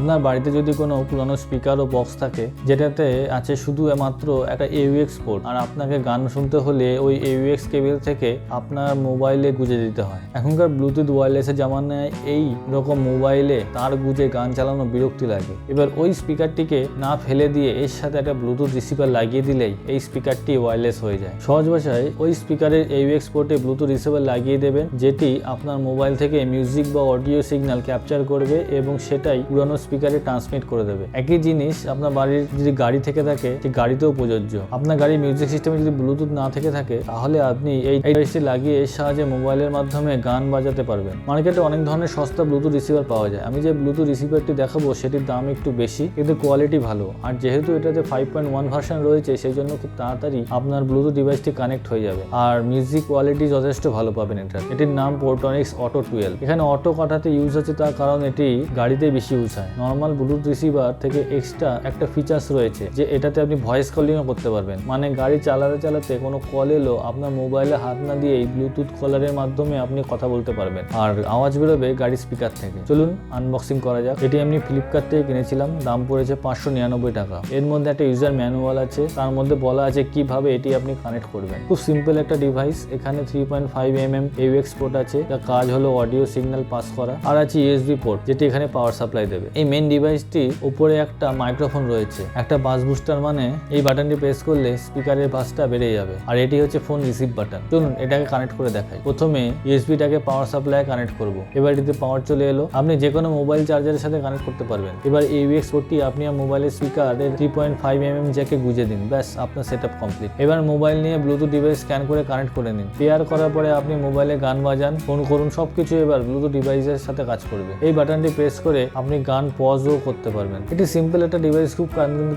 আপনার বাড়িতে যদি কোনো পুরনো স্পিকার ও বক্স থাকে যেটাতে আছে শুধু মাত্র একটা AUX পোর্ট, আর আপনাকে গান শুনতে হলে ওই AUX কেবল থেকে আপনার মোবাইলে গুঁজে দিতে হয়। এখনকার ব্লুটুথ ওয়্যারলেসের জামানায় এই রকম মোবাইলে তার গুঁজে গান চালানো বিরক্তি লাগে। এবার ওই স্পিকারটিকে না ফেলে দিয়ে এর সাথে একটা ব্লুটুথ রিসিভার লাগিয়ে দিলেই এই স্পিকারটি ওয়্যারলেস হয়ে যায়। সহজ ভাষায় ওই স্পিকারের AUX পোর্টে ব্লুটুথ রিসিভার লাগিয়ে দেবেন, যেটি আপনার মোবাইল থেকে মিউজিক বা অডিও সিগন্যাল ক্যাপচার করবে এবং সেটাই পুরানো স্পিকারে ট্রান্সমিট করে দেবে। একই জিনিস আপনার বাড়ির যদি গাড়ি থেকে থাকে সেই গাড়িতেও প্রযোজ্য। আপনার গাড়ির মিউজিক সিস্টেমে যদি ব্লুটুথ না থেকে থাকে তাহলে আপনি এই ডিভাইসটি লাগিয়ে এর সাহায্যে মোবাইলের মাধ্যমে গান বাজাতে পারবেন। মার্কেটে অনেক ধরনের সস্তা ব্লুটুথ রিসিভার পাওয়া যায়। আমি যে ব্লুটুথ রিসিভারটি দেখাবো সেটির দাম একটু বেশি কিন্তু কোয়ালিটি ভালো, আর যেহেতু এটাতে 5.1 ভার্সন রয়েছে সেই জন্য খুব তাড়াতাড়ি আপনার ব্লুটুথ ডিভাইসটি কানেক্ট হয়ে যাবে। আর মিউজিক কোয়ালিটি যথেষ্ট ভালো পাবেন। এটির নাম পোর্টনিক্স অটো 12। এখানে অটো কাটাতে ইউজ হচ্ছে তার কারণ এটি গাড়িতে বেশি ইউজ হয়। নর্মাল ব্লুটুথ রিসিভার থেকে এক্সট্রা একটা ফিচার্স রয়েছে যে এটাতে আপনি ভয়েস কলিংও করতে পারবেন, মানে গাড়ি চালাতে চালাতে কোনো কল এলো আপনার মোবাইলে হাত না দিয়ে এই ব্লুটুথ কলারের মাধ্যমে আপনি কথা বলতে পারবেন আর আওয়াজ বেরোবে গাড়ির স্পিকার থেকে। চলুন আনবক্সিং করা যাক। এটি আমি ফ্লিপকার্ট থেকে কিনেছিলাম, দাম পড়েছে 599 টাকা। এর মধ্যে একটা ইউজার ম্যানুয়াল আছে, তার মধ্যে বলা আছে কিভাবে এটি আপনি কানেক্ট করবেন। খুব সিম্পল একটা ডিভাইস। এখানে 3.5mm AUX পোর্ট আছে, যার কাজ হলো অডিও সিগন্যাল পাস করা, আর আছে USB পোর্ট যেটি এখানে পাওয়ার সাপ্লাই দেবে। এই মেন ডিভাইসটি উপরে একটা মাইক্রোফোন রয়েছে, একটা বাস বুস্টার, মানে এই বাটনটি প্রেস করলে স্পিকারের বাসটা বেড়ে যাবে, আর এটি হচ্ছে ফোন রিসিভ বাটন। চলুন এটাকে কানেক্ট করে দেখাই। প্রথমে USB-টাকে পাওয়ার সাপ্লাই কানেক্ট করব। এবার এটিতে পাওয়ার চলে এলো। আপনি যে কোনো মোবাইল চার্জারের সাথে কানেক্ট করতে পারবেন। এবার AUX পোর্টটি আপনি মোবাইলের স্পিকারের 3.5mm জ্যাকে গুঁজে দিন, ব্যাস আপনার সেটআপ কমপ্লিট। এবার মোবাইল নিয়ে ব্লুটুথ ডিভাইস স্ক্যান করে কানেক্ট করে নিন। পেয়ার করার পরে আপনি মোবাইলে গান বাজান, ফোন করুন, সবকিছু এবার ব্লুটুথ ডিভাইসের সাথে কাজ করবে। এই বাটনটি প্রেস করে আপনি গান পজও করতে পারবেন। এটি সিম্পল একটা ডিভাইস,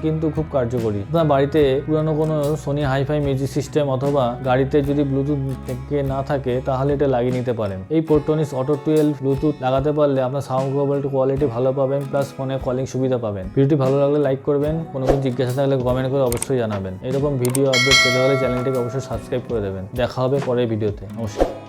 কিন্তু খুব কার্যকরী। আপনার বাড়িতে পুরানো কোনো সোনি হাইফাই মিউজিক সিস্টেম অথবা গাড়িতে যদি ব্লুটুথ থেকে না থাকে তাহলে এটা লাগিয়ে নিতে পারেন। এই পোর্টনিক্স অটো 12 ব্লুটুথ লাগাতে পারলে আপনার সাউন্ড কোয়ালিটি ভালো পাবেন, প্লাস ফোনে কলিং সুবিধা পাবেন। ভিডিওটি ভালো লাগলে লাইক করবেন, কোনো জিজ্ঞাসা থাকলে কমেন্ট করে অবশ্যই জানাবেন। এরকম ভিডিও আপডেট পেতে হলে চ্যানেলটিকে অবশ্যই সাবস্ক্রাইব করে দেবেন। দেখা হবে পরের ভিডিওতে। নমস্কার।